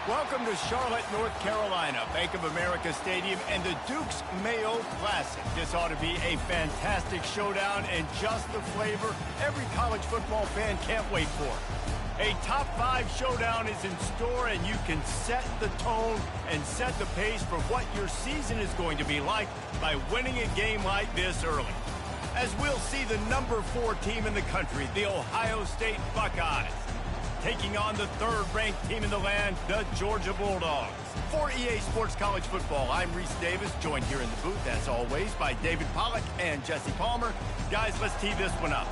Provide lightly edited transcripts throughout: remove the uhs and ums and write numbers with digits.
Welcome to Charlotte, North Carolina, Bank of America Stadium, and the Duke's Mayo Classic. This ought to be a fantastic showdown and just the flavor every college football fan can't wait for. A top 5 showdown is in store, and you can set the tone and set the pace for what your season is going to be like by winning a game like this early. As we'll see the number 4 team in the country, the Ohio State Buckeyes, taking on the 3rd-ranked team in the land, the Georgia Bulldogs. For EA Sports College Football, I'm Reese Davis, joined here in the booth, as always, by David Pollack and Jesse Palmer. Guys, let's tee this one up.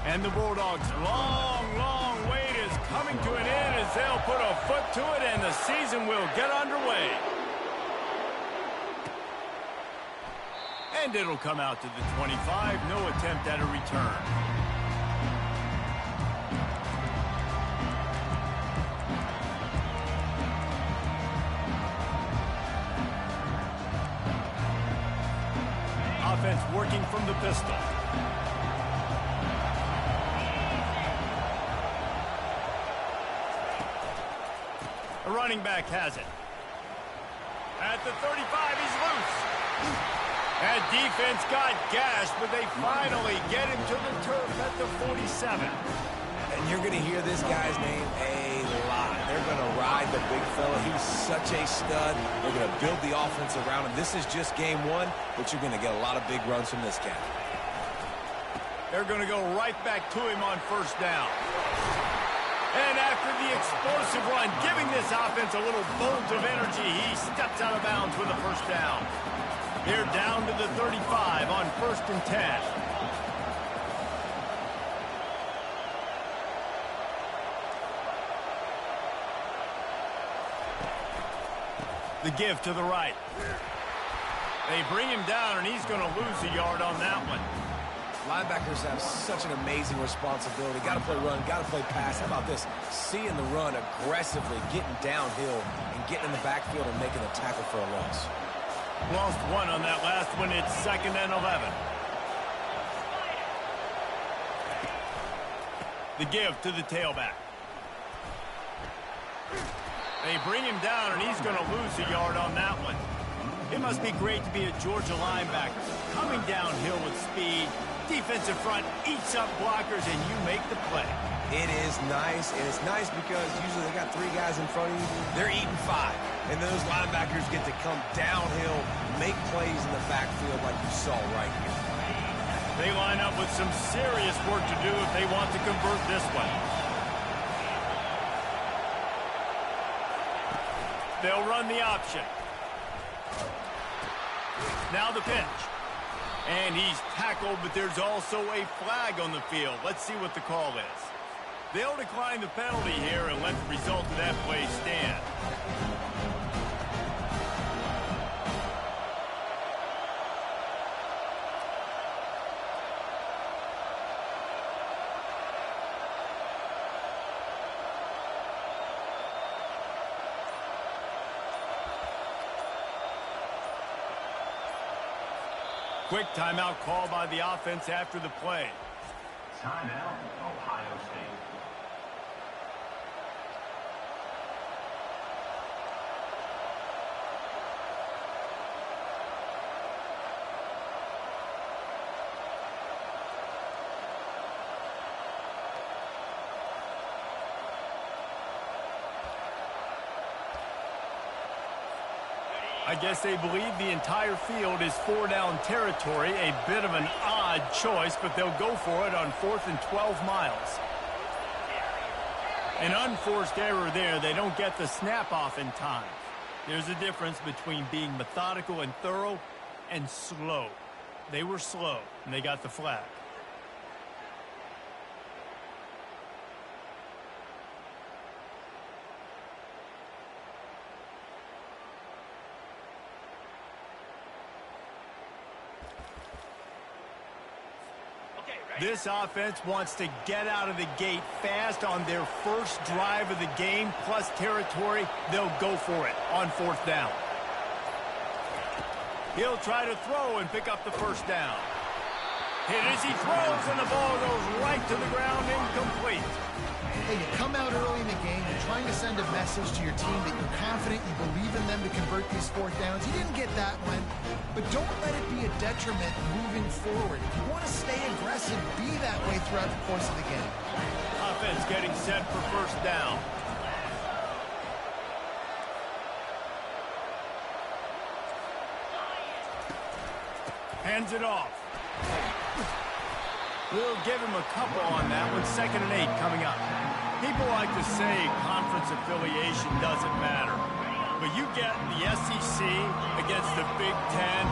And the Bulldogs' long wait is coming to an end as they'll put a foot to it and the season will get underway. And it'll come out to the 25, no attempt at a return. Offense working from the pistol. The running back has it. At the 35, he's loose. That defense got gashed, but they finally get him to the turf at the 47. And you're going to hear this guy's name a lot. They're going to ride the big fella. He's such a stud. They're going to build the offense around him. This is just game 1, but you're going to get a lot of big runs from this guy. They're going to go right back to him on first down. And after the explosive run, giving this offense a little bolt of energy, he steps out of bounds with a first down. They're down to the 35 on 1st and 10. The give to the right. They bring him down, and he's going to lose a yard on that one. Linebackers have such an amazing responsibility. Got to play run, got to play pass. How about this? Seeing the run aggressively, getting downhill, and getting in the backfield and making a tackle for a loss. Lost 1 on that last one. It's 2nd and 11. The give to the tailback. They bring him down, and he's going to lose a yard on that one. It must be great to be a Georgia linebacker. Coming downhill with speed, defensive front eats up blockers, and you make the play. It is nice, and it's nice because usually they got 3 guys in front of you. They're eating 5, and those linebackers get to come downhill, make plays in the backfield like you saw right here. They line up with some serious work to do if they want to convert this one. They'll run the option. Now the pitch. And he's tackled, but there's also a flag on the field. Let's see what the call is. They'll decline the penalty here and let the result of that play stand. Quick timeout call by the offense after the play. Timeout, Ohio State. I guess they believe the entire field is 4-down territory. A bit of an odd choice, but they'll go for it on 4th and 12 miles. An unforced error there. They don't get the snap off in time. There's a difference between being methodical and thorough and slow. They were slow, and they got the flag. Okay, ready? This offense wants to get out of the gate fast on their first drive of the game, plus territory. They'll go for it on fourth down. He'll try to throw and pick up the first down. Hit as he throws, and the ball goes right to the ground, incomplete. Hey, you come out early in the game, you're trying to send a message to your team that you're confident, you believe in them to convert these fourth downs. You didn't get that one, but don't let it be a detriment moving forward. If you want to stay aggressive, be that way throughout the course of the game. Offense getting set for first down. Hands it off. We'll give him a couple on that one. 2nd and 8 coming up. People like to say conference affiliation doesn't matter. But you get the SEC against the Big Ten,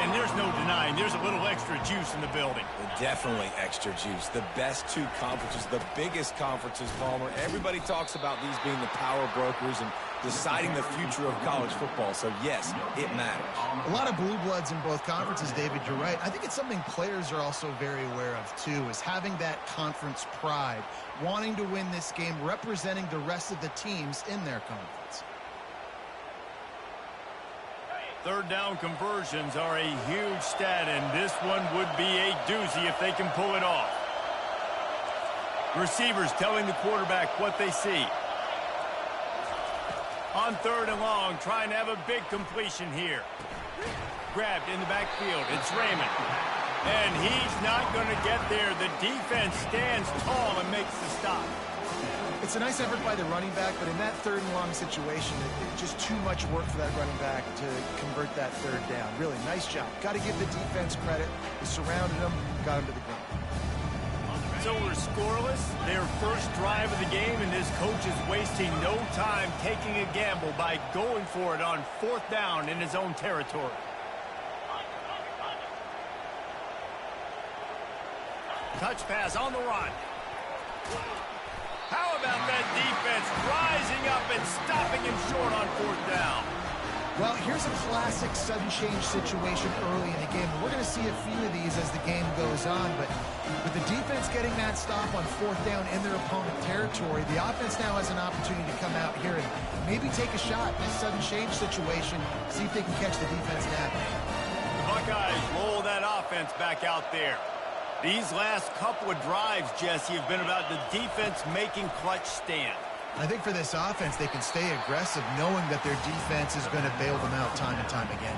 and there's no denying there's a little extra juice in the building. Definitely extra juice. The best two conferences, the biggest conferences, Palmer. Everybody talks about these being the power brokers and deciding the future of college football. So, yes, it matters. A lot of blue bloods in both conferences, David. You're right. I think it's something players are also very aware of, too, is having that conference pride, wanting to win this game, representing the rest of the teams in their conference. Third down conversions are a huge stat, and this one would be a doozy if they can pull it off. Receivers telling the quarterback what they see. On 3rd and long, trying to have a big completion here. Grabbed in the backfield. It's Raymond. And he's not going to get there. The defense stands tall and makes the stop. It's a nice effort by the running back, but in that 3rd and long situation, it's just too much work for that running back to convert that 3rd down. Really, nice job. Got to give the defense credit. They surrounded him, got him to the ground. So we're scoreless, their first drive of the game, and this coach is wasting no time taking a gamble by going for it on 4th down in his own territory. Touch pass on the run. How about that defense rising up and stopping him short on 4th down? Well, here's a classic sudden change situation early in the game. We're going to see a few of these as the game goes on, but with the defense getting that stop on 4th down in their opponent territory, the offense now has an opportunity to come out here and maybe take a shot in a sudden change situation, see if they can catch the defense napping. The Buckeyes roll that offense back out there. These last couple of drives, Jesse, have been about the defense making clutch stand. I think for this offense, they can stay aggressive knowing that their defense is going to bail them out time and time again.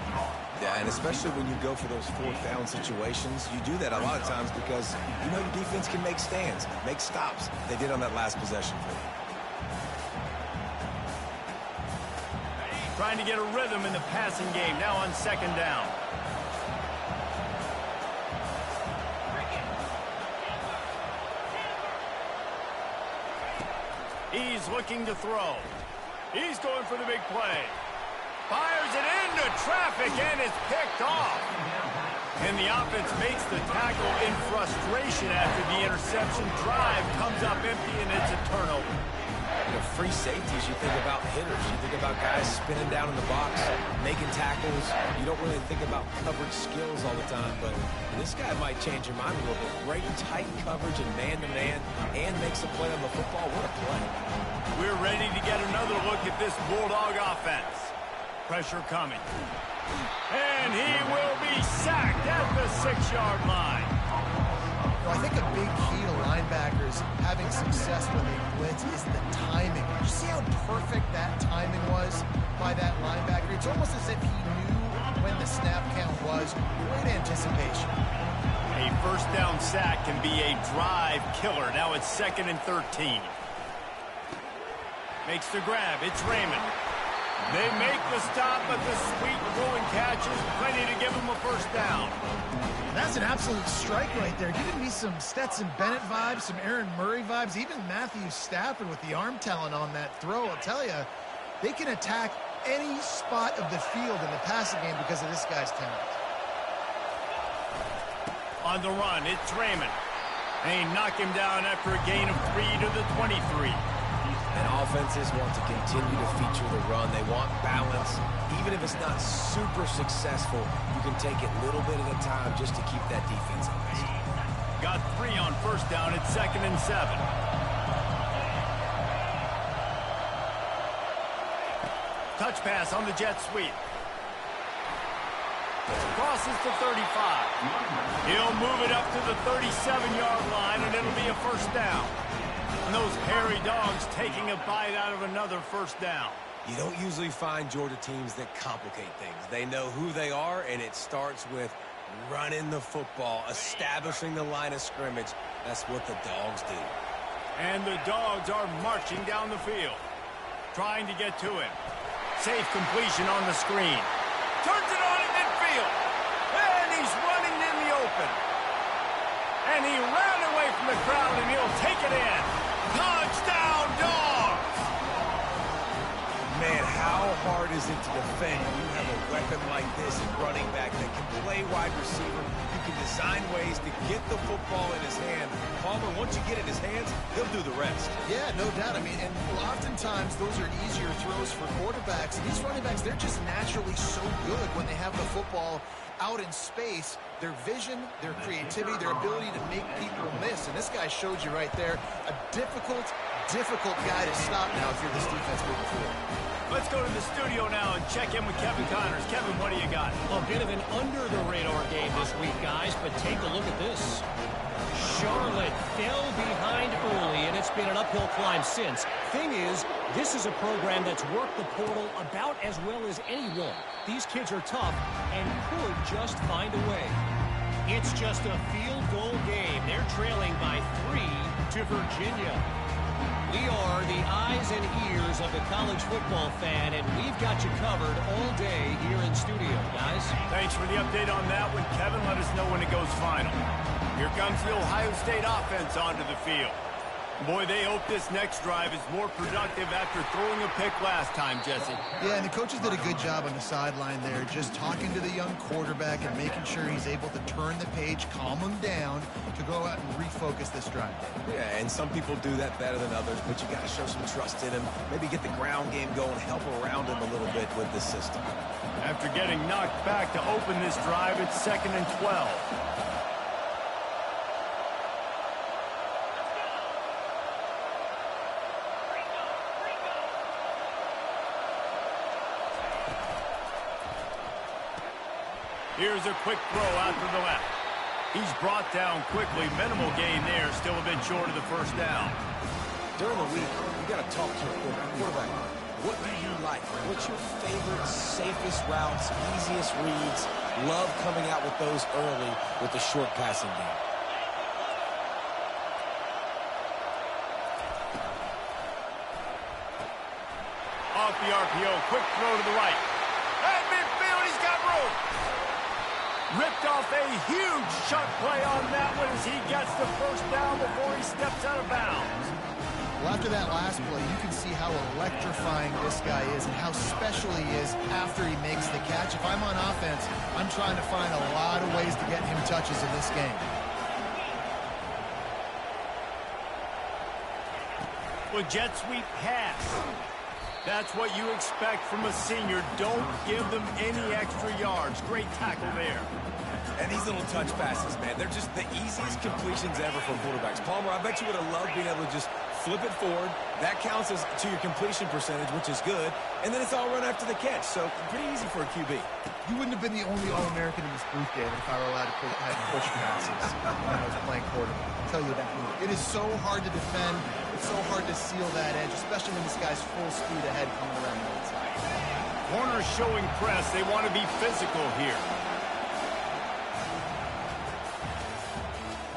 Yeah, and especially when you go for those 4th down situations, you do that a lot of times because you know the defense can make stands, make stops. They did on that last possession for you. Trying to get a rhythm in the passing game now on 2nd down. He's looking to throw. He's going for the big play. Fires it into traffic, and it's picked off. And the offense makes the tackle in frustration after the interception. Drive comes up empty, and it's a turnover. You know, free safeties, you think about hitters. You think about guys spinning down in the box, making tackles. You don't really think about coverage skills all the time, but this guy might change your mind a little bit. Great tight coverage and man-to-man, and makes a play on the football. What a play. We're ready to get another look at this Bulldog offense. Pressure coming. And he will be sacked at the 6-yard line. I think a big key to linebackers having success when they blitz is the timing. Did you see how perfect that timing was by that linebacker? It's almost as if he knew when the snap count was. Great anticipation. A first down sack can be a drive killer. Now it's 2nd and 13. Makes the grab. It's Raymond. They make the stop, but the sweet throwing catch is plenty to give them a first down. That's an absolute strike right there. Giving me some Stetson Bennett vibes, some Aaron Murray vibes, even Matthew Stafford with the arm talent on that throw. I'll tell you, they can attack any spot of the field in the passing game because of this guy's talent. On the run, it's Raymond. They knock him down after a gain of 3 to the 23. And offenses want to continue to feature the run. They want balance. Even if it's not super successful, you can take it little bit at a time just to keep that defense honest. Got 3 on first down at 2nd and 7. Touch pass on the jet sweep. Crosses to 35. He'll move it up to the 37-yard line, and it'll be a first down. And those hairy dogs taking a bite out of another first down. You don't usually find Georgia teams that complicate things. They know who they are, and it starts with running the football, establishing the line of scrimmage. That's what the dogs do. And the dogs are marching down the field, trying to get to him. Safe completion on the screen. Turns it on in midfield. And he's running in the open. And he ran away from the crowd, and he'll take it in. Touchdown, Dogs! Man, how hard is it to defend when you have a weapon like this at running back that can play wide receiver? You can design ways to get the football in his hand. Palmer, once you get it in his hands, he'll do the rest. Yeah, no doubt. I mean, and oftentimes those are easier throws for quarterbacks. And these running backs, they're just naturally so good when they have the football out in space. Their vision, their creativity, their ability to make people miss. And this guy showed you right there a difficult guy to stop now if you're this defense moving forward. Let's go to the studio now and check in with Kevin Connors. Kevin, what do you got? A bit of an under-the-radar game this week, guys, but take a look at this. Charlotte fell behind early, and it's been an uphill climb since. Thing is, this is a program that's worked the portal about as well as anyone. These kids are tough and could just find a way. It's just a field goal game. They're trailing by 3 to Virginia. We are the eyes and ears of the college football fan, and we've got you covered all day here in studio, guys. Thanks for the update on that one, Kevin. Let us know when it goes final. Here comes the Ohio State offense onto the field. Boy, they hope this next drive is more productive after throwing a pick last time, Jesse. Yeah, and the coaches did a good job on the sideline there, just talking to the young quarterback and making sure he's able to turn the page, calm him down to go out and refocus this drive. Yeah, and some people do that better than others, but you got to show some trust in him. Maybe get the ground game going, help around him a little bit with the system. After getting knocked back to open this drive, it's 2nd and 12. Here's a quick throw out to the left. He's brought down quickly. Minimal gain there. Still a bit short of the first down. During the week, you got to talk to your quarterback. What do you like? What's your favorite, safest routes, easiest reads? Love coming out with those early with the short passing game. Off the RPO. Quick throw to the right. At midfield, he's got room. Ripped off a huge chunk play on that one as he gets the first down before he steps out of bounds. Well, after that last play, you can see how electrifying this guy is and how special he is after he makes the catch. If I'm on offense, I'm trying to find a lot of ways to get him touches in this game. Well, jet sweep pass. That's what you expect from a senior. Don't give them any extra yards. Great tackle there. And these little touch passes, man, they're just the easiest completions ever for quarterbacks. Palmer, I bet you would have loved being able to just flip it forward. That counts as to your completion percentage, which is good. And then it's all run after the catch. So pretty easy for a QB. You wouldn't have been the only All-American in this booth, David, if I were allowed to have push passes when I was playing quarterback. I'll tell you that. It is so hard to defend. It's so hard to seal that edge, especially when this guy's full speed ahead coming around the outside. Corners showing press. They want to be physical here.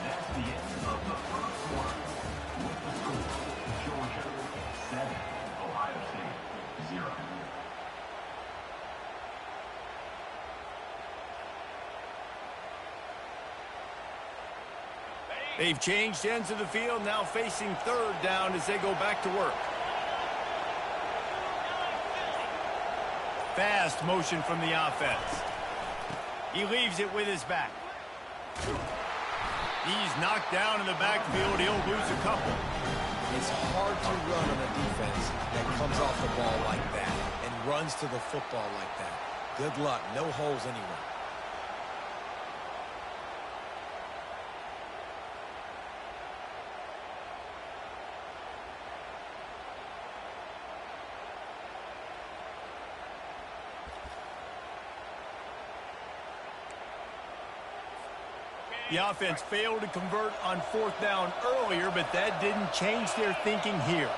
That's the end of the first quarter. With the score, Georgia 7, Ohio State 0. They've changed ends of the field, now facing third down as they go back to work. Fast motion from the offense. He leaves it with his back. He's knocked down in the backfield. He'll lose a couple. It's hard to run on a defense that comes off the ball like that and runs to the football like that. Good luck. No holes anywhere. The offense failed to convert on 4th down earlier, but that didn't change their thinking here.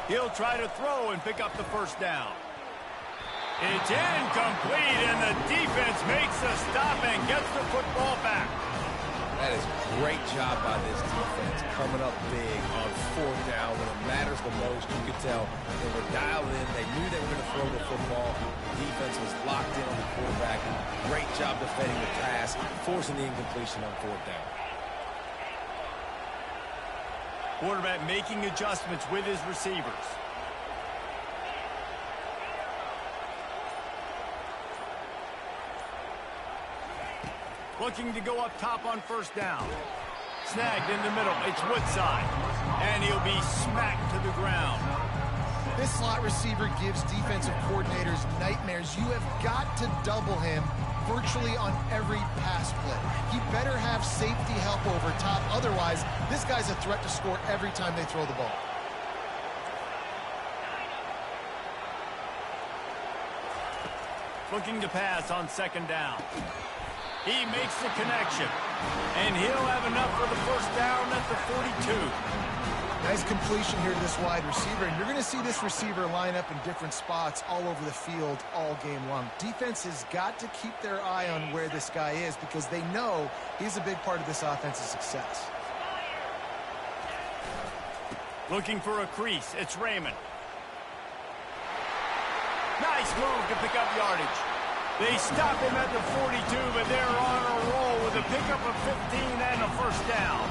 He'll try to throw and pick up the 1st down. It's incomplete, and the defense makes a stop and gets the football back. That is a great job by this defense, coming up big on 4th down when it matters the most. You could tell they were dialed in. They knew they were going to throw the football. The defense was locked in on the quarterback. Great job defending the pass, forcing the incompletion on 4th down. Quarterback making adjustments with his receivers. Looking to go up top on 1st down. Snagged in the middle. It's Woodside. And he'll be smacked to the ground. This slot receiver gives defensive coordinators nightmares. You have got to double him virtually on every pass play. He better have safety help over top. Otherwise, this guy's a threat to score every time they throw the ball. Looking to pass on 2nd down. He makes the connection. And he'll have enough for the 1st down at the 42. Nice completion here to this wide receiver. And you're going to see this receiver line up in different spots all over the field all game long. Defense has got to keep their eye on where this guy is because they know he's a big part of this offense's success. Looking for a crease. It's Raymond. Nice move to pick up yardage. They stop him at the 42, but they're on a roll with a pickup of 15 and a 1st down.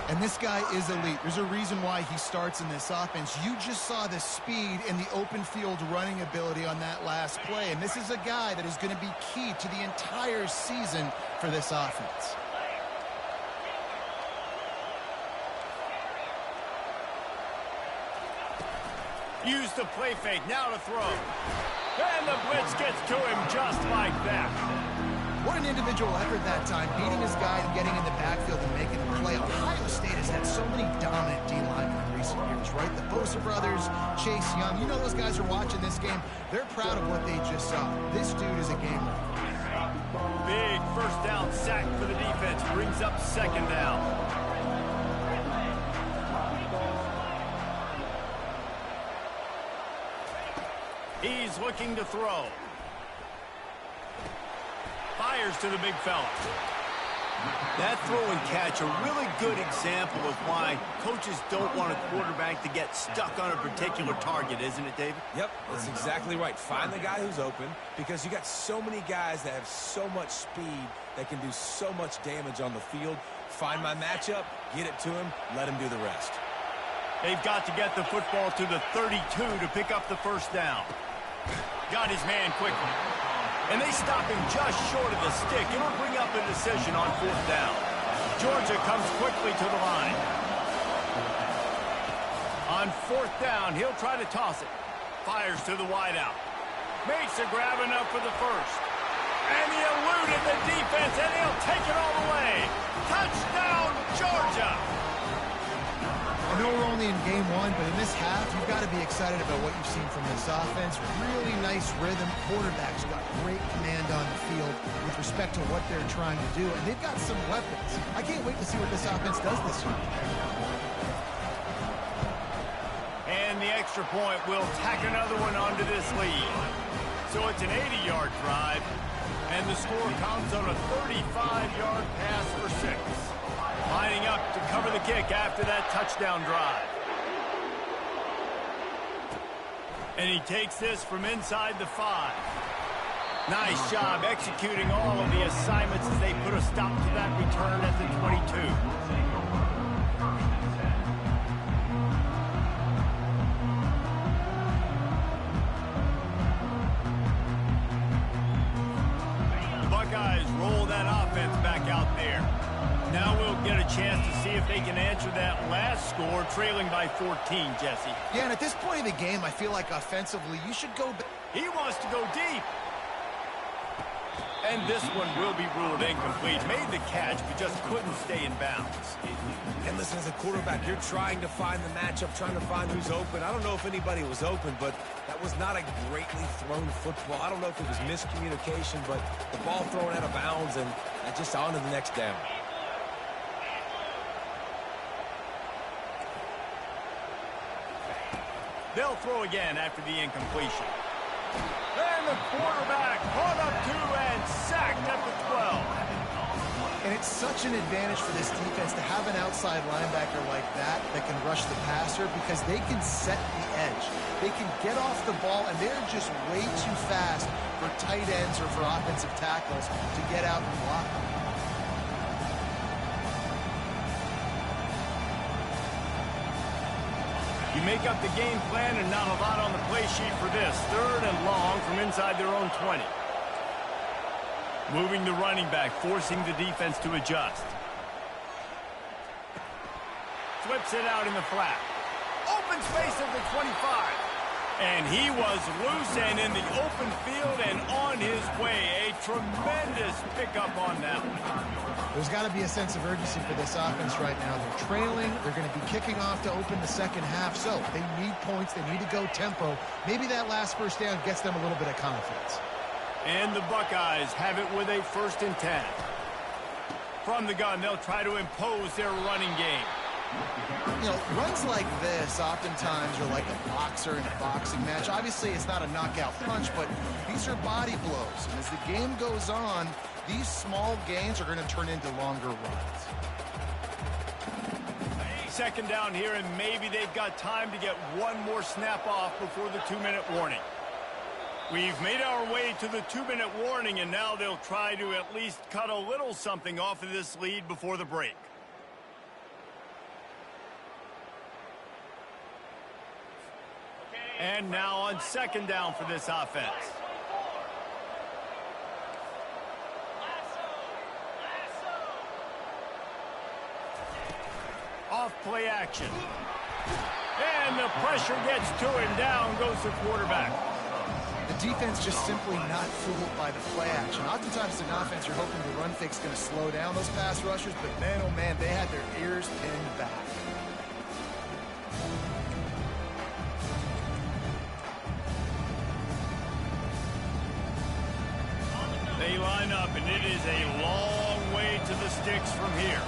And this guy is elite. There's a reason why he starts in this offense. You just saw the speed and the open field running ability on that last play. And this is a guy that is going to be key to the entire season for this offense. Use the play fake, now to throw. And the blitz gets to him just like that. What an individual effort that time, beating his guy and getting in the backfield and making the play. Ohio State has had so many dominant D-linemen in recent years, right? The Bosa brothers, Chase Young. You know those guys are watching this game. They're proud of what they just saw. This dude is a game winner. Big 1st down sack for the defense. Brings up 2nd down. He's looking to throw. Fires to the big fella. That throw and catch, a really good example of why coaches don't want a quarterback to get stuck on a particular target, isn't it, David? Yep, that's exactly right. Find the guy who's open because you got so many guys that have so much speed that can do so much damage on the field. Find my matchup, get it to him, let him do the rest. They've got to get the football to the 32 to pick up the 1st down. Got his man quickly. And they stop him just short of the stick. It'll bring up a decision on 4th down. Georgia comes quickly to the line. On 4th down, he'll try to toss it. Fires to the wideout. Makes a grab enough for the 1st. And he eluded the defense, and he'll take it all the way. Touchdown, Georgia! I know we're only in game 1, but in this half, you've got to be excited about what you've seen from this offense. Really nice rhythm. Quarterback's got great command on the field with respect to what they're trying to do, and they've got some weapons. I can't wait to see what this offense does this year. And the extra point will tack another one onto this lead. So it's an 80-yard drive, and the score comes on a 35-yard pass for 6. Lining up to cover the kick after that touchdown drive. And he takes this from inside the 5. Nice job executing all of the assignments as they put a stop to that return at the 22. The Buckeyes roll that offense back out there. Now we'll get a chance to see if they can answer that last score, trailing by 14, Jesse. Yeah, and at this point in the game, I feel like offensively, you should go. He wants to go deep. And And this one will be ruled incomplete. Made the catch, but just couldn't stay in bounds. And listen, as a quarterback, you're trying to find the matchup, trying to find who's open. I don't know if anybody was open, but that was not a greatly thrown football. I don't know if it was miscommunication, but the ball thrown out of bounds and just on to the next down. They'll throw again after the incompletion. And the quarterback caught up to and sacked at the 12. And it's such an advantage for this defense to have an outside linebacker like that can rush the passer because they can set the edge. They can get off the ball, and they're just way too fast for tight ends or for offensive tackles to get out and block. You make up the game plan and not a lot on the play sheet for this. 3rd and long from inside their own 20. Moving the running back, forcing the defense to adjust. Flips it out in the flat. Open space at the 25. And he was loose and in the open field and on his way. A tremendous pickup on that one. There's got to be a sense of urgency for this offense right now. They're trailing. They're going to be kicking off to open the second half. So they need points. They need to go tempo. Maybe that last first down gets them a little bit of confidence. And the Buckeyes have it with a 1st and 10. From the gun, they'll try to impose their running game. You know, runs like this oftentimes are like a boxer in a boxing match. Obviously, it's not a knockout punch, but these are body blows. And as the game goes on, these small gains are going to turn into longer runs. 2nd down here, and maybe they've got time to get one more snap off before the 2-minute warning. We've made our way to the 2-minute warning, and now they'll try to at least cut a little something off of this lead before the break. And now on 2nd down for this offense. Off play action. And the pressure gets to him. Down goes the quarterback. The defense just simply not fooled by the play action. Oftentimes in offense, you're hoping the run fake's going to slow down those pass rushers, but man, oh man, they had their ears pinned back. They line up, and it is a long way to the sticks from here.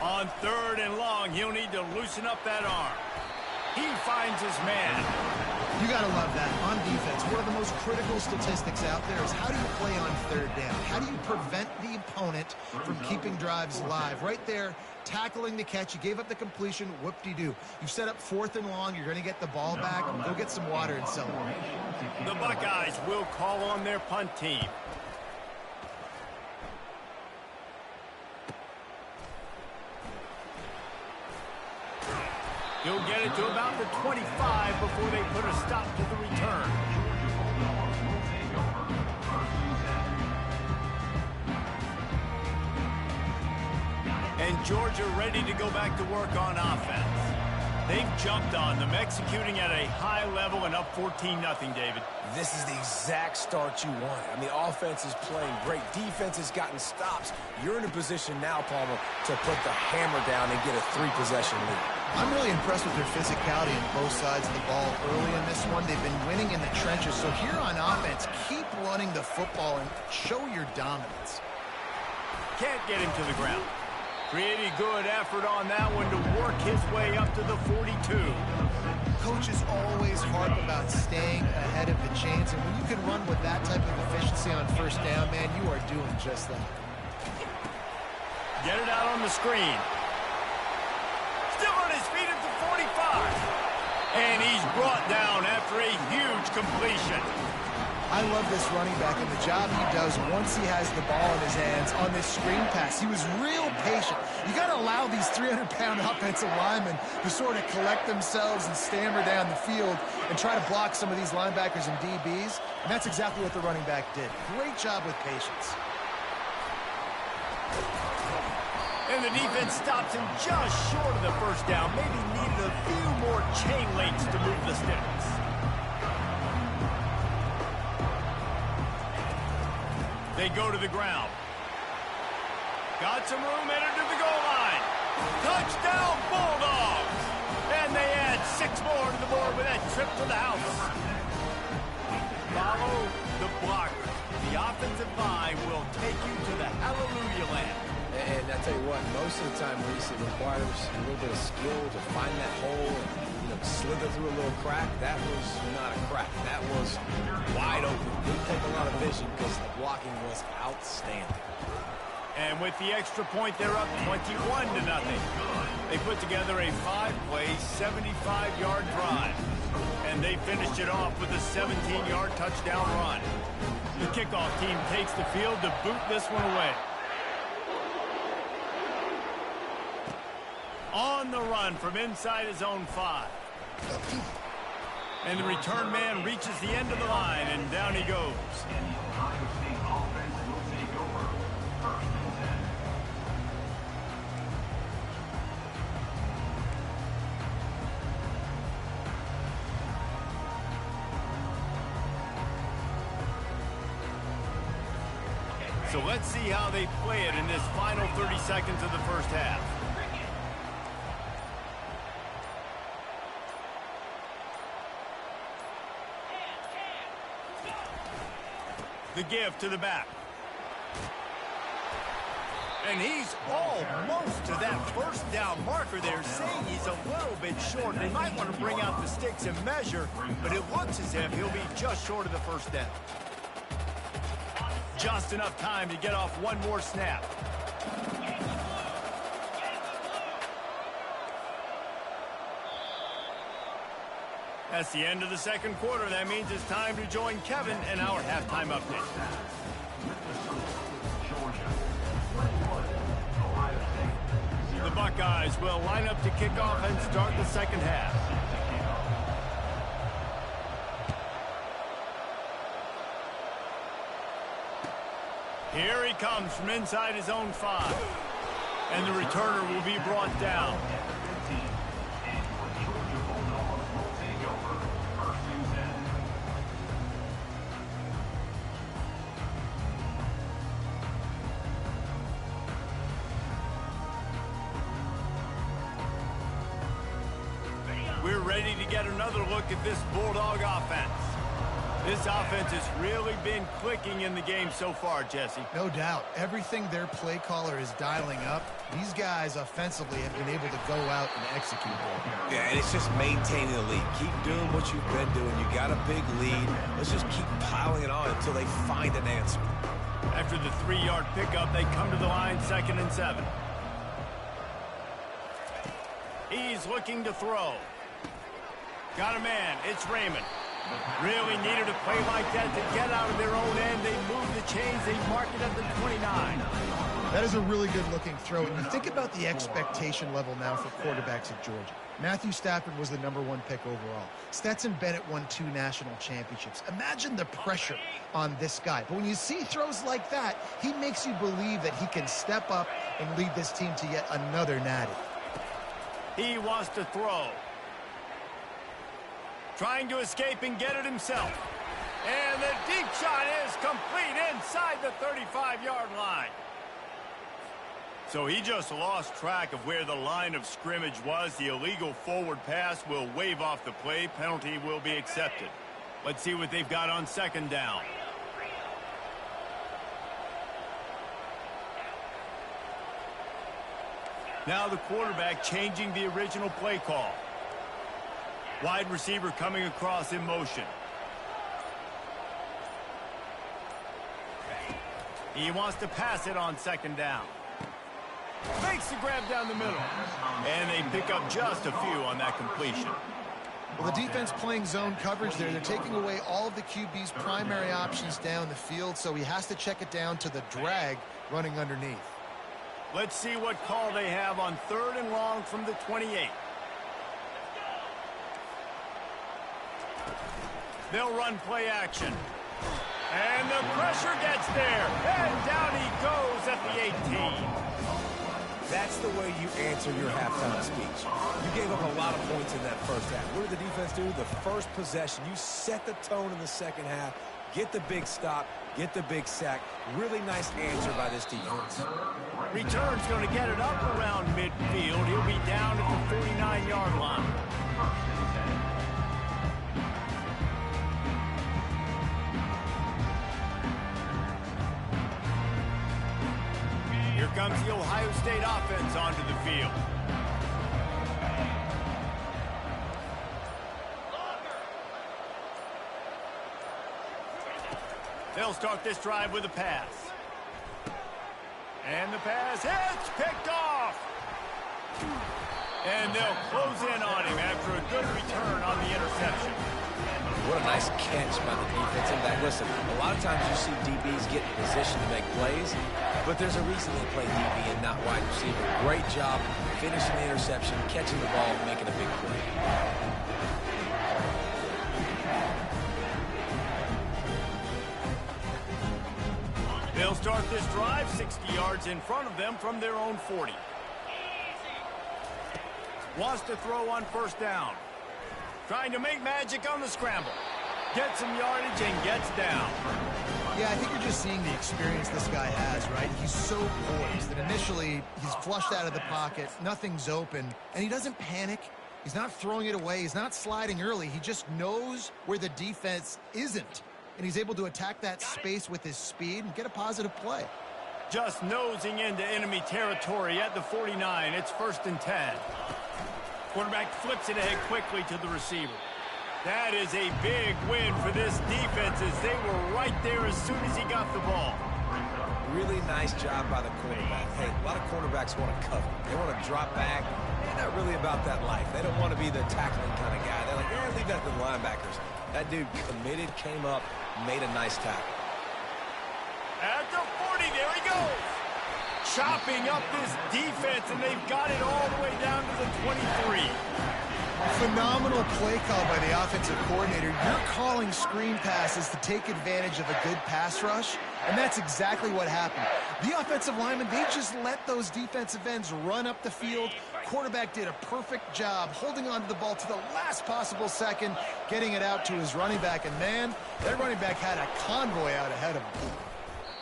On 3rd and long, he'll need to loosen up that arm. He finds his man. You got to love that on defense. One of the most critical statistics out there is how do you play on 3rd down? How do you prevent the opponent from keeping drives alive? Right there, tackling the catch. You gave up the completion. Whoop-de-doo. You've set up 4th and long. You're going to get the ball back. Go get some water and celebrate. The Buckeyes will call on their punt team. He'll get it to about the 25 before they put a stop to the return. And Georgia ready to go back to work on offense. They've jumped on them, executing at a high level and up 14-0, David. This is the exact start you want. I mean, offense is playing great. Defense has gotten stops. You're in a position now, Palmer, to put the hammer down and get a 3-possession lead. I'm really impressed with their physicality on both sides of the ball early in this one. They've been winning in the trenches. So here on offense, keep running the football and show your dominance. Can't get him to the ground. Pretty good effort on that one to work his way up to the 42. Coaches always harp about staying ahead of the chains, and when you can run with that type of efficiency on 1st down, man, you are doing just that. Get it out on the screen. Still on his feet at the 45. And he's brought down after a huge completion. I love this running back and the job he does once he has the ball in his hands on this screen pass. He was real patient. You got to allow these 300-pound offensive linemen to sort of collect themselves and stammer down the field and try to block some of these linebackers and DBs. And that's exactly what the running back did. Great job with patience. And the defense stops him just short of the first down. Maybe needed a few more chain links to move the sticks. They go to the ground. Got some room, entered to the goal line. Touchdown, Bulldogs! And they add 6 more to the board with that trip to the house. Follow the blockers. The offensive line will take you to the hallelujah land. And I tell you what, most of the time, Reese, it requires a little bit of skill to find that hole and slither through a little crack. That was not a crack. That was wide open. Didn't take a lot of vision because the blocking was outstanding. And with the extra point, they're up 21-0. They put together a 5-play, 75-yard drive. And they finished it off with a 17-yard touchdown run. The kickoff team takes the field to boot this one away. On the run from inside his own 5. And the return man reaches the end of the line, and down he goes. And the Ohio State offense will take over 1st and 10. So let's see how they play it in this final 30 seconds of the first half. The give to the back. And he's almost to that first down marker there, saying he's a little bit short. They might want to bring out the sticks and measure, but it looks as if he'll be just short of the first down. Just enough time to get off one more snap. That's the end of the second quarter. That means it's time to join Kevin in our halftime update. The Buckeyes will line up to kick off and start the second half. Here he comes from inside his own 5. And the returner will be brought down. We're ready to get another look at this Bulldog offense. This offense has really been clicking in the game so far, Jesse. No doubt. Everything their play caller is dialing up, these guys offensively have been able to go out and execute it. Yeah, and it's just maintaining the lead. Keep doing what you've been doing. You got a big lead. Let's just keep piling it on until they find an answer. After the 3-yard pickup, they come to the line 2nd and 7. He's looking to throw. Got a man. It's Raymond. Really needed a play like that to get out of their own end. They move the chains. They mark it at the 29. That is a really good-looking throw. And you think about the expectation level now for quarterbacks at Georgia. Matthew Stafford was the #1 pick overall. Stetson Bennett won 2 national championships. Imagine the pressure on this guy. But when you see throws like that, he makes you believe that he can step up and lead this team to yet another natty. He wants to throw. Trying to escape and get it himself. And the deep shot is complete inside the 35-yard line. So he just lost track of where the line of scrimmage was. The illegal forward pass will wave off the play. Penalty will be accepted. Let's see what they've got on 2nd down. Now the quarterback changing the original play call. Wide receiver coming across in motion. He wants to pass it on 2nd down. Makes the grab down the middle. And they pick up just a few on that completion. Well, the defense playing zone coverage there. They're taking away all of the QB's primary options down the field, so he has to check it down to the drag running underneath. Let's see what call they have on 3rd and long from the 28. They'll run play action. And the pressure gets there. And down he goes at the 18. That's the way you answer your halftime speech. You gave up a lot of points in that first half. What did the defense do? The first possession, you set the tone in the second half, get the big stop, get the big sack. Really nice answer by this defense. Return's going to get it up around midfield. He'll be down at the 49-yard line. Here comes the Ohio State offense onto the field. They'll start this drive with a pass. And the pass hits, picked off. And they'll close in on him after a good return on the interception. What a nice catch by the defensive back. Listen, a lot of times you see DBs get in position to make plays, but there's a reason they play DB and not wide receiver. Great job finishing the interception, catching the ball, and making a big play. They'll start this drive 60 yards in front of them from their own 40. Wants to throw on first down. Trying to make magic on the scramble. Gets some yardage and gets down. Yeah, I think you're just seeing the experience this guy has, right? He's so poised that initially he's flushed out of the pocket, nothing's open, and he doesn't panic. He's not throwing it away. He's not sliding early. He just knows where the defense isn't, and he's able to attack that space with his speed and get a positive play. Just nosing into enemy territory at the 49. It's 1st and 10. Quarterback flips it ahead quickly to the receiver. That is a big win for this defense as they were right there as soon as he got the ball. Really nice job by the quarterback. Hey, a lot of quarterbacks want to cover. They want to drop back. They're not really about that life. They don't want to be the tackling kind of guy. They're like, yeah, leave that to the linebackers. That dude committed, came up, made a nice tackle. At the 40, there he goes. Chopping up this defense, and they've got it all the way down to the 23. Phenomenal play call by the offensive coordinator. You're calling screen passes to take advantage of a good pass rush, and that's exactly what happened. The offensive linemen, they just let those defensive ends run up the field. Quarterback did a perfect job holding on to the ball to the last possible second, getting it out to his running back, and man, that running back had a convoy out ahead of him.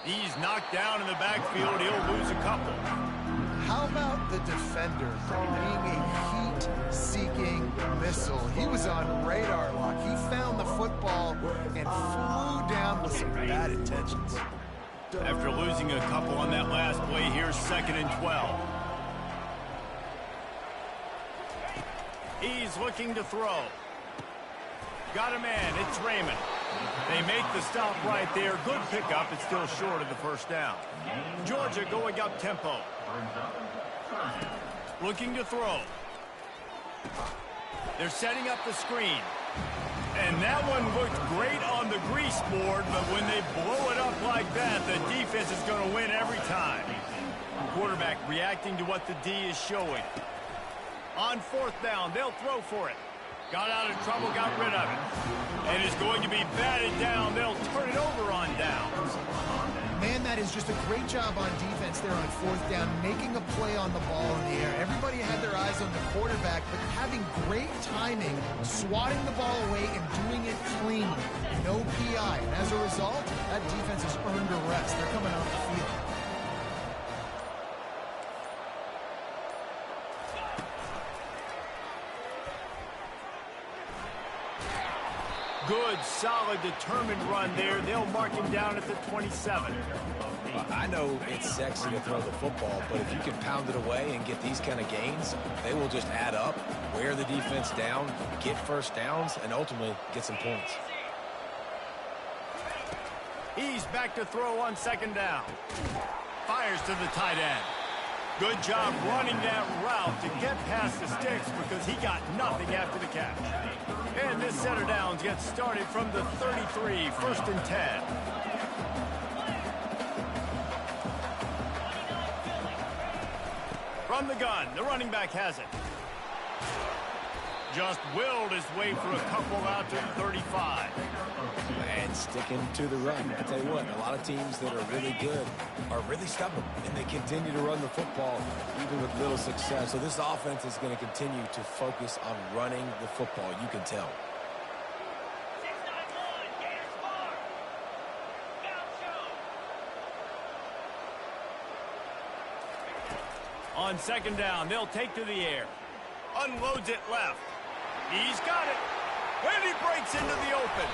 He's knocked down in the backfield. He'll lose a couple. How about the defender being a heat-seeking missile? He was on radar lock. He found the football and flew down with some bad intentions. After losing a couple on that last play, here's 2nd and 12. He's looking to throw. Got a man. It's Raymond. They make the stop right there. Good pickup. It's still short of the first down. Georgia going up tempo. Looking to throw. They're setting up the screen. And that one looked great on the grease board, but when they blow it up like that, the defense is going to win every time. Quarterback reacting to what the D is showing. On 4th down, they'll throw for it. Got out of trouble, got rid of it. And is going to be batted down. They'll turn it over on downs. Man, that is just a great job on defense there on 4th down, making a play on the ball in the air. Everybody had their eyes on the quarterback, but having great timing, swatting the ball away and doing it cleanly. No PI. And as a result, that defense has earned a rest. They're coming off the field. Good, solid, determined run there. They'll mark him down at the 27. I know it's sexy to throw the football, but if you can pound it away and get these kind of gains, they will just add up, wear the defense down, get first downs, and ultimately get some points. He's back to throw on 2nd down. Fires to the tight end. Good job running that route to get past the sticks because he got nothing after the catch. And this set of downs gets started from the 33, 1st and 10. From the gun, the running back has it. just willed his way for a couple out to the 35. And sticking to the run. I tell you what, a lot of teams that are really good are really stubborn, and they continue to run the football even with little success. So this offense is going to continue to focus on running the football. You can tell. On second down, they'll take to the air. Unloads it left. He's got it. And he breaks into the open.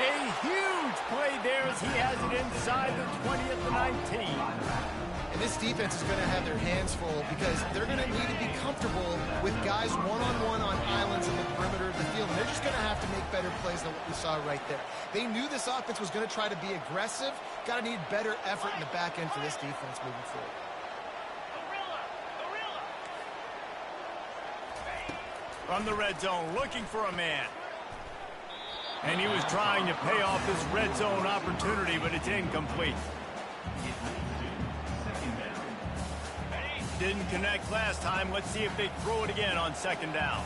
A huge play there as he has it inside the 20 at the 19. And this defense is going to have their hands full because they're going to need to be comfortable with guys one-on-one on islands in the perimeter of the field. And they're just going to have to make better plays than what we saw right there. They knew this offense was going to try to be aggressive. Got to need better effort in the back end for this defense moving forward. From the red zone, looking for a man. And he was trying to pay off this red zone opportunity, but it's incomplete. Didn't connect last time. Let's see if they throw it again on second down.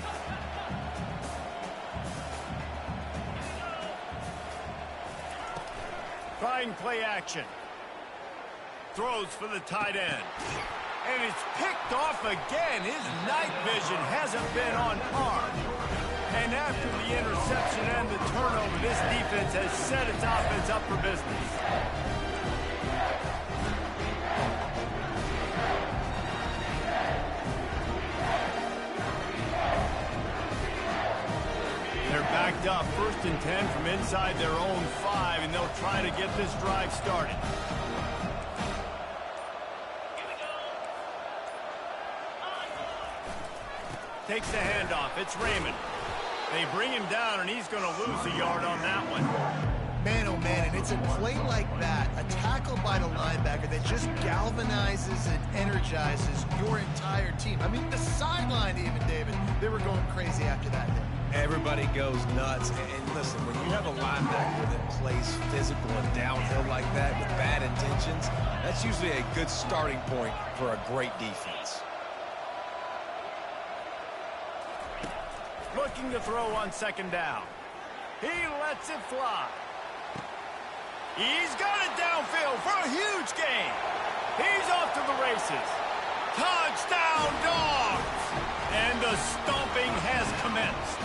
Trying play action. Throws for the tight end. And it's picked off again. His night vision hasn't been on par. And after the interception and the turnover, this defense has set its offense up for business. They're backed up, 1st and 10 from inside their own 5, and they'll try to get this drive started. Takes the handoff. It's Raymond. They bring him down, and he's going to lose a yard on that one. Man, oh man, and it's a play like that, a tackle by the linebacker that just galvanizes and energizes your entire team. I mean, the sideline even, David, they were going crazy after that hit. Everybody goes nuts. And listen, when you have a linebacker that plays physical and downhill like that with bad intentions, that's usually a good starting point for a great defense. Looking to throw on second down. He lets it fly. He's got it downfield for a huge gain. He's off to the races. Touchdown, Dogs! And the stomping has commenced.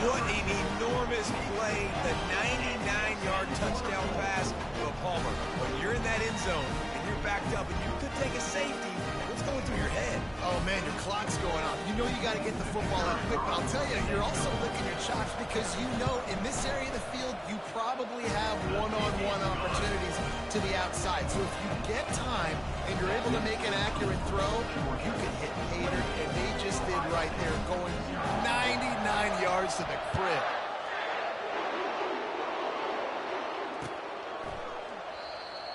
What an enormous play. The 99-yard touchdown pass to Palmer. When you're in that end zone and you're backed up and you could take a safety, what's going through your head? Oh, man, your clock's going off. You know you got to get the football out quick, but I'll tell you, you're also licking your chops because you know in this area of the field, you probably have one-on-one opportunities to the outside. So if you get time and you're able to make an accurate throw, you can hit Hader, and they just did right there, going 99 yards to the crib.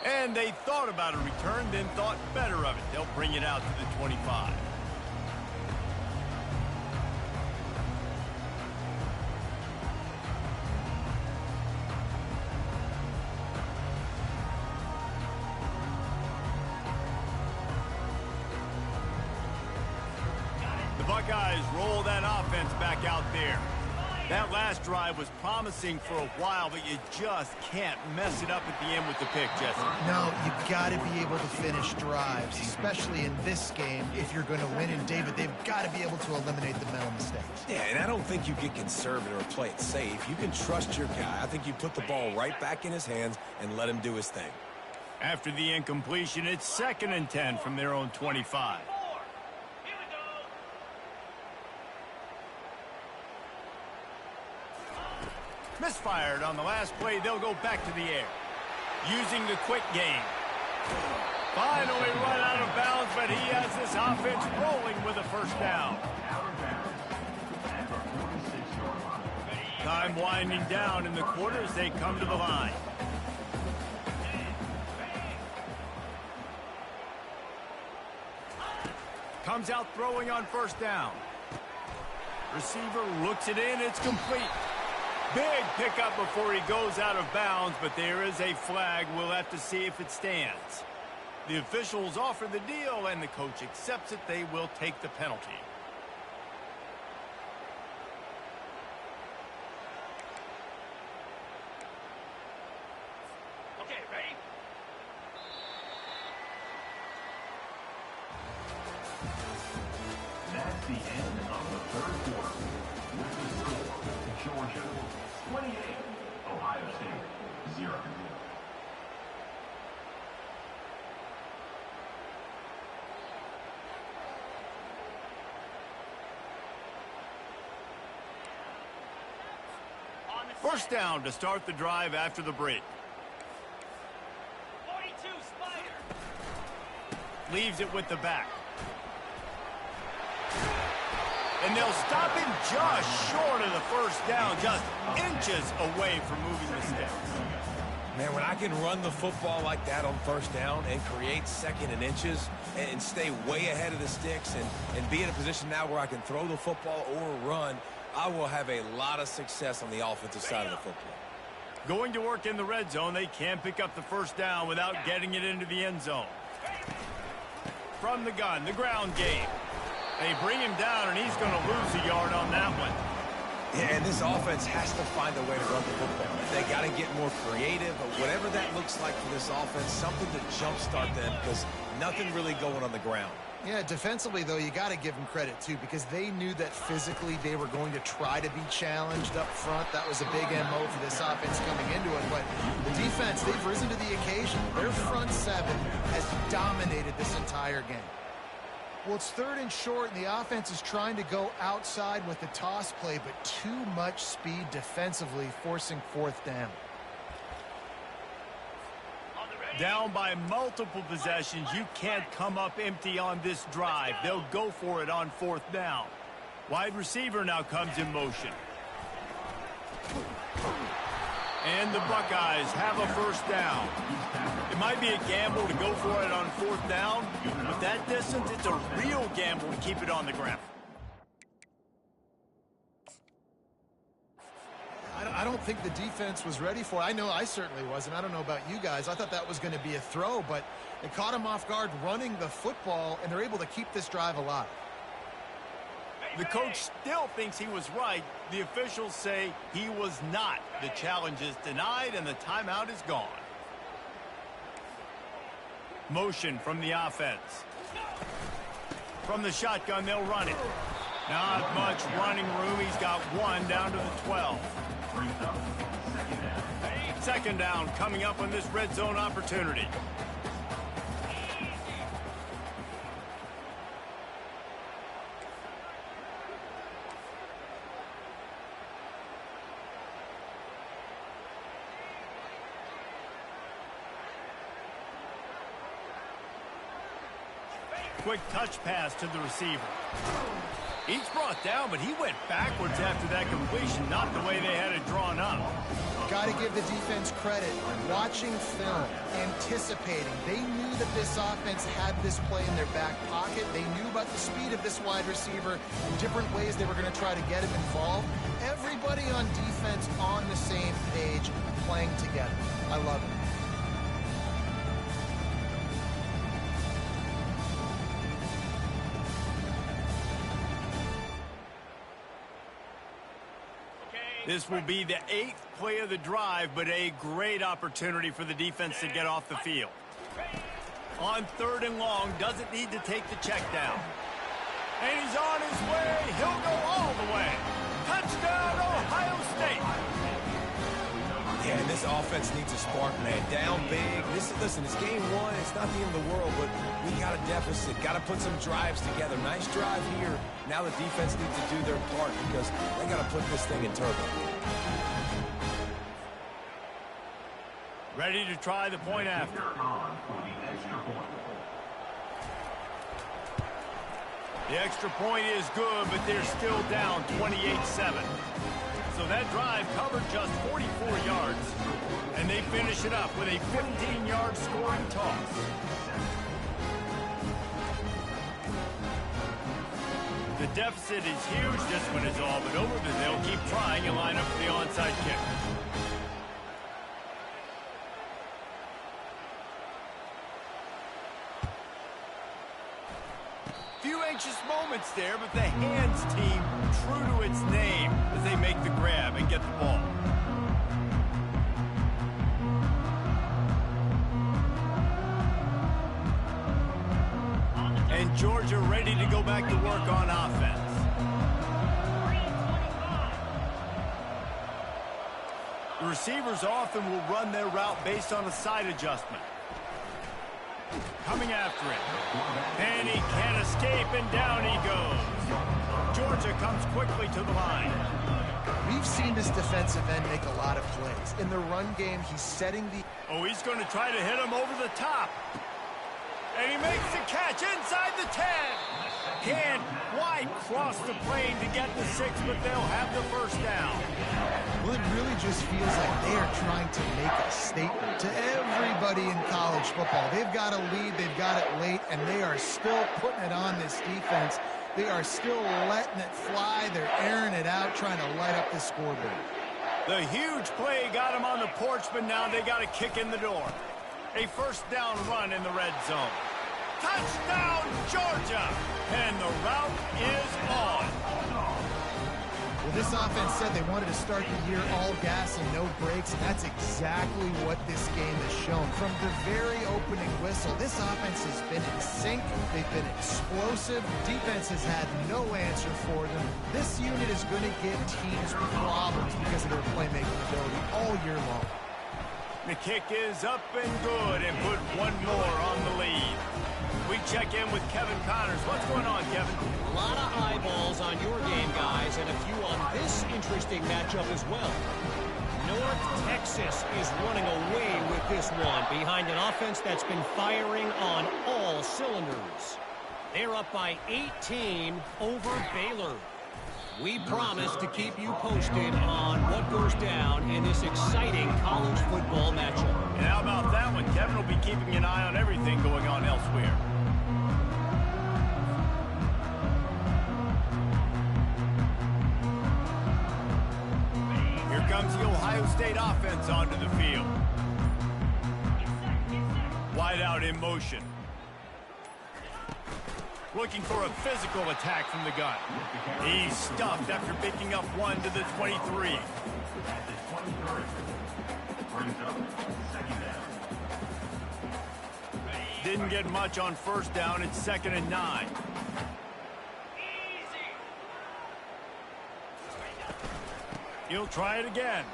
And they thought about a return, then thought better of it. They'll bring it out to the 25. The Buckeyes roll that offense back out there. That last drive was promising for a while, but you just can't mess it up at the end with the pick, Jesse. No, you've got to be able to finish drives, especially in this game if you're going to win. And, David, they've got to be able to eliminate the mental mistakes. Yeah, and I don't think you get conservative or play it safe. You can trust your guy. I think you put the ball right back in his hands and let him do his thing. After the incompletion, it's 2nd and 10 from their own 25. Misfired on the last play. They'll go back to the air. Using the quick game. Finally run out of bounds, but he has this offense rolling with a first down. Time winding down in the quarter as they come to the line. Comes out throwing on first down. Receiver looks it in. It's complete. Big pickup before he goes out of bounds, but there is a flag. We'll have to see if it stands. The officials offer the deal, and the coach accepts it. They will take the penalty. First down to start the drive after the break. 42, Spider. Leaves it with the back. And they'll stop him just short of the first down, just inches away from moving the sticks. Man, when I can run the football like that on first down and create second and inches and stay way ahead of the sticks and be in a position now where I can throw the football or run, I will have a lot of success on the offensive side of the football. Going to work in the red zone, they can't pick up the first down without getting it into the end zone. From the gun, the ground game. They bring him down, and he's going to lose a yard on that one. Yeah, and this offense has to find a way to run the football. They got to get more creative, or whatever that looks like for this offense, something to jumpstart them because nothing really going on the ground. Yeah, defensively, though, you got to give them credit, too, because they knew that physically they were going to try to be challenged up front. That was a big MO for this offense coming into it. But the defense, they've risen to the occasion. Their front seven has dominated this entire game. Well, it's 3rd and short, and the offense is trying to go outside with the toss play, but too much speed defensively, forcing 4th down. Down by multiple possessions, you can't come up empty on this drive. They'll go for it on 4th down. Wide receiver now comes in motion. And the Buckeyes have a first down. It might be a gamble to go for it on 4th down. With that distance, it's a real gamble to keep it on the ground. I don't think the defense was ready for it. I know I certainly wasn't. I don't know about you guys. I thought that was going to be a throw, but it caught him off guard running the football, and they're able to keep this drive alive. The coach still thinks he was right. The officials say he was not. The challenge is denied, and the timeout is gone. Motion from the offense. From the shotgun, they'll run it. Not much running room. He's got one down to the 12. Second down coming up on this red zone opportunity. Quick touch pass to the receiver. He's brought down, but he went backwards after that completion, not the way they had it drawn up. Got to give the defense credit. Watching film, anticipating. They knew that this offense had this play in their back pocket. They knew about the speed of this wide receiver and different ways they were going to try to get him involved. Everybody on defense on the same page, playing together. I love it. This will be the 8th play of the drive, but a great opportunity for the defense to get off the field. On 3rd and long, doesn't need to take the check down. And he's on his way. He'll go all the way. Touchdown, Ohio State. Yeah, and this offense needs a spark, man. Down big. Listen, it's game 1. It's not the end of the world, but we got a deficit. Got to put some drives together. Nice drive here. Now the defense needs to do their part because they got to put this thing in turbo. Ready to try the point after. The extra point is good, but they're still down 28-7. So that drive covered just 44 yards. And they finish it up with a 15-yard scoring toss. The deficit is huge. This one is all but over, but they'll keep trying and line up for the onside kick. Few anxious moments there, but the hands team true to its name as they make the grab and get the ball. And Georgia ready to go back to work on offense. The receivers often will run their route based on a side adjustment. Coming after it. And he can't escape, and down he goes. Georgia comes quickly to the line. We've seen this defensive end make a lot of plays. In the run game, he's setting the... Oh, he's going to try to hit him over the top. And he makes the catch inside the 10. Can't quite cross the plane to get the 6, but they'll have the first down. Well, it really just feels like they are trying to make a statement to everybody in college football. They've got a lead, they've got it late, and they are still putting it on this defense. They are still letting it fly. They're airing it out, trying to light up the scoreboard. The huge play got him on the porch, but now they got a kick in the door. A first down run in the red zone. Touchdown, Georgia! And the route is on. Well, this offense said they wanted to start the year all gas and no brakes, and that's exactly what this game has shown. From the very opening whistle, this offense has been in sync. They've been explosive. Defense has had no answer for them. This unit is going to give teams problems because of their playmaking ability all year long. The kick is up and good and put one more on the lead. We check in with Kevin Connors. What's going on, Kevin? A lot of eyeballs on your game, guys, and a few on this interesting matchup as well. North Texas is running away with this one behind an offense that's been firing on all cylinders. They're up by 18 over Baylor. We promise to keep you posted on what goes down in this exciting college football matchup. And how about that one? Kevin will be keeping an eye on everything going on elsewhere. Here comes the Ohio State offense onto the field. Wide out in motion. Looking for a physical attack from the gun. He's stuffed after picking up one to the 23. At the 23. Brings up second down. Didn't get much on first down. It's 2nd and 9. He'll try it again.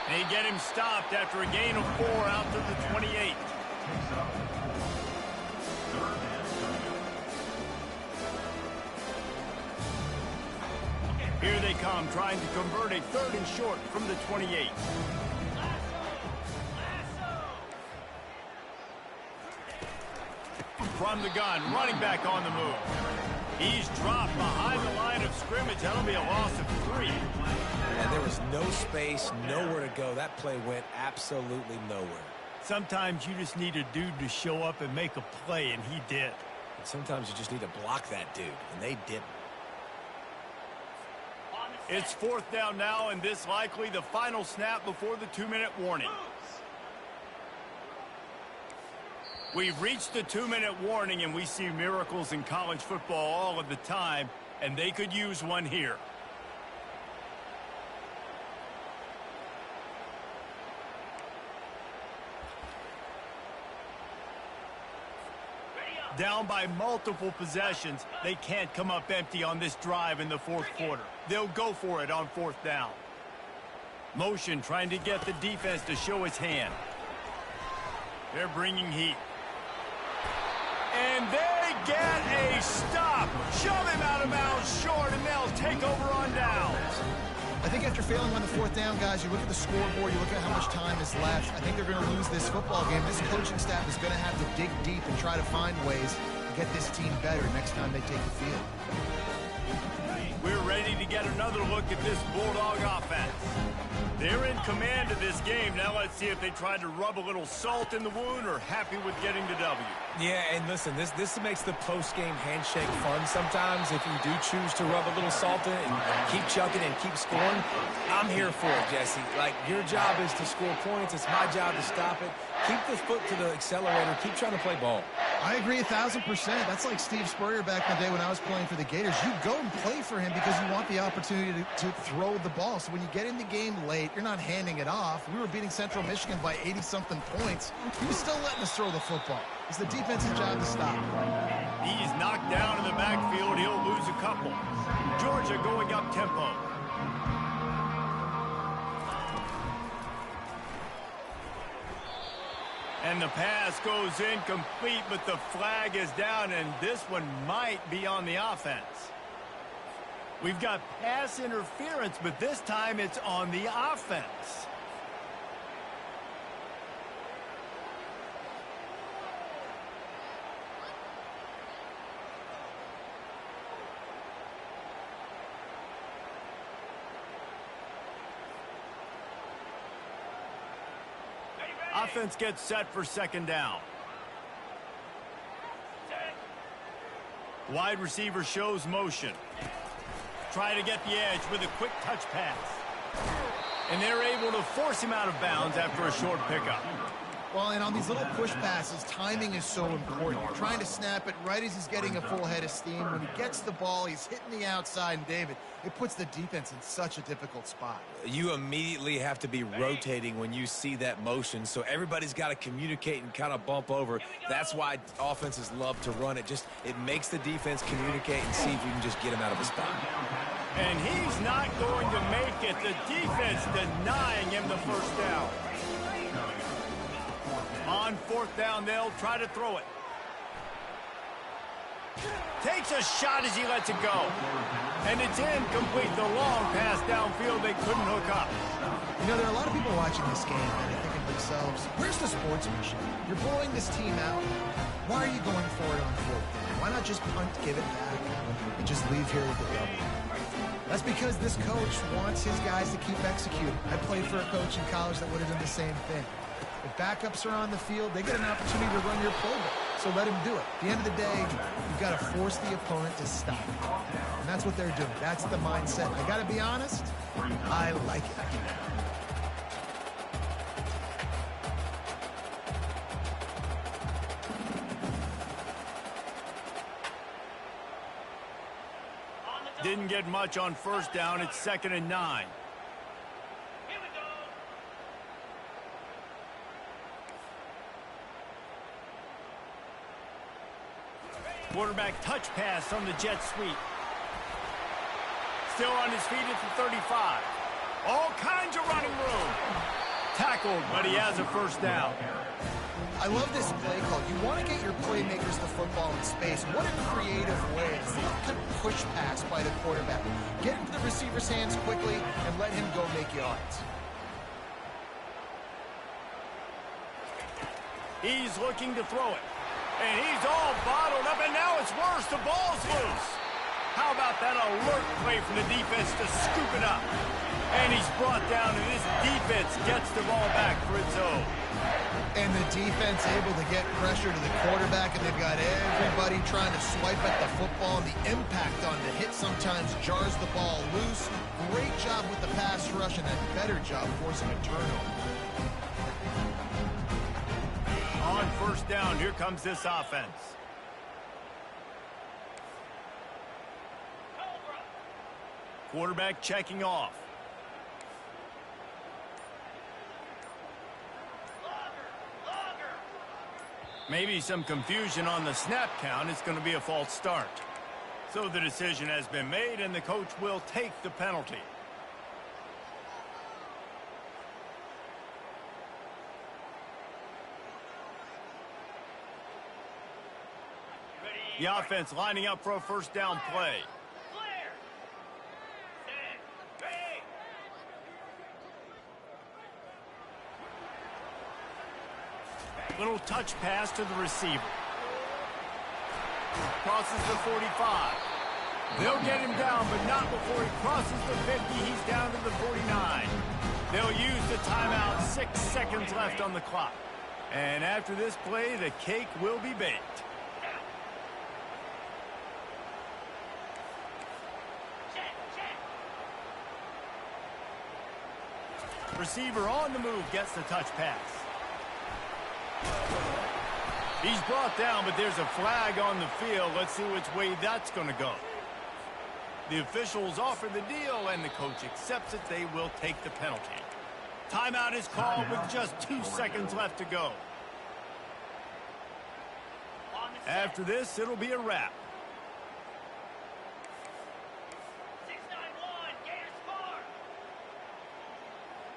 They get him stopped after a gain of 4 out to the 28. Here they come, trying to convert a 3rd and short from the 28. From the gun, running back on the move. He's dropped behind the line of scrimmage. That'll be a loss of 3. And there was no space, nowhere to go. That play went absolutely nowhere. Sometimes you just need a dude to show up and make a play, and he did. And sometimes you just need to block that dude, and they didn't. It's 4th down now, and this likely the final snap before the 2-minute warning. We've reached the 2-minute warning, and we see miracles in college football all of the time, and they could use one here. Down by multiple possessions, they can't come up empty on this drive in the 4th quarter. They'll go for it on 4th down. Motion trying to get the defense to show his hand. They're bringing heat. And they get a stop. Shove him out of bounds short, and they'll take over on downs. I think after failing on the 4th down, guys, you look at the scoreboard, you look at how much time is left. I think they're going to lose this football game. This coaching staff is going to have to dig deep and try to find ways to get this team better next time they take the field. We're ready to get another look at this Bulldog offense. They're in command of this game. Now let's see if they tried to rub a little salt in the wound or happy with getting the W. Yeah, and listen, this makes the post-game handshake fun sometimes. If you do choose to rub a little salt in and keep chucking and keep scoring, I'm here for it, Jesse. Like, your job is to score points. It's my job to stop it. Keep the foot to the accelerator. Keep trying to play ball. I agree 1,000%. That's like Steve Spurrier back in the day when I was playing for the Gators. You go and play for him because you want the opportunity to throw the ball. So when you get in the game late, you're not handing it off. We were beating Central Michigan by 80-something points. He was still letting us throw the football. It's the defense's job to stop. He's knocked down in the backfield. He'll lose a couple. Georgia going up tempo. And the pass goes incomplete, but the flag is down, and this one might be on the offense. We've got pass interference, but this time it's on the offense. Offense gets set for second down. Wide receiver shows motion. Try to get the edge with a quick touch pass. And they're able to force him out of bounds after a short pickup. Well, and on these little push passes, timing is so important. You're trying to snap it right as he's getting a full head of steam. When he gets the ball, he's hitting the outside, and David, it puts the defense in such a difficult spot. You immediately have to be rotating when you see that motion, so everybody's got to communicate and kind of bump over. That's why offenses love to run it. It makes the defense communicate and see if you can just get him out of a spot. And he's not going to make it. The defense denying him the first down. On fourth down, they'll try to throw it. Takes a shot as he lets it go. And it's incomplete. The long pass downfield they couldn't hook up. You know, there are a lot of people watching this game and they're thinking to themselves, where's the sportsmanship? You're blowing this team out. Why are you going for it on fourth down? Why not just punt, give it back, and just leave here with the double? That's because this coach wants his guys to keep executing. I played for a coach in college that would have done the same thing. If backups are on the field, they get an opportunity to run your playbook. So let him do it. At the end of the day, you've got to force the opponent to stop. And that's what they're doing. That's the mindset. I got to be honest, I like it. Didn't get much on first down. It's 2nd and 9. Quarterback touch pass on the jet sweep. Still on his feet at the 35. All kinds of running room. Tackled, but he has a first down. I love this play call. You want to get your playmakers the football in space. What a creative way. It's not kind of push pass by the quarterback. Get into the receiver's hands quickly and let him go make yards. He's looking to throw it. And he's all bottled up, and now it's worse. The ball's loose. How about that alert play from the defense to scoop it up? And he's brought down, and this defense gets the ball back for its own. And the defense able to get pressure to the quarterback, and they've got everybody trying to swipe at the football. The impact on the hit sometimes jars the ball loose. Great job with the pass rush, and a better job forcing a turnover. On first down, here comes this offense. Quarterback checking off. Maybe some confusion on the snap count. It's going to be a false start. So the decision has been made, and the coach will take the penalty. The offense lining up for a first down play. Little touch pass to the receiver. Crosses the 45. They'll get him down, but not before he crosses the 50. He's down to the 49. They'll use the timeout. 6 seconds left on the clock. And after this play, the cake will be baked. Receiver on the move gets the touch pass. He's brought down, but there's a flag on the field. Let's see which way that's going to go. The officials offer the deal, and the coach accepts it. They will take the penalty. Timeout is called with just 2 seconds left to go. After this, it'll be a wrap. 6-9-1, Gators score.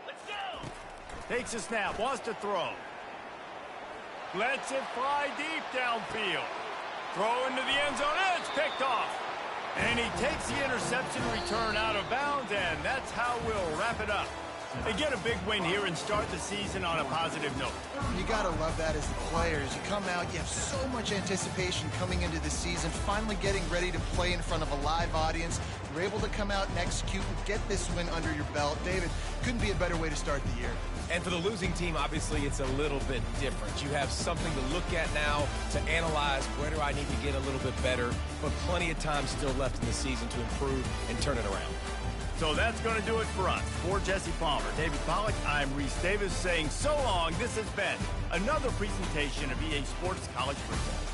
Let's go. Takes a snap, wants to throw. Lets it fly deep downfield. Throw into the end zone, and it's picked off. And he takes the interception return out of bounds, and that's how we'll wrap it up. They get a big win here and start the season on a positive note. You got to love that as the players. You come out, you have so much anticipation coming into the season, finally getting ready to play in front of a live audience. You're able to come out and execute and get this win under your belt. David, couldn't be a better way to start the year. And for the losing team, obviously, it's a little bit different. You have something to look at now to analyze where do I need to get a little bit better, but plenty of time still left in the season to improve and turn it around. So that's going to do it for us. For Jesse Palmer, David Pollack, I'm Reese Davis saying so long. This has been another presentation of EA Sports College Football.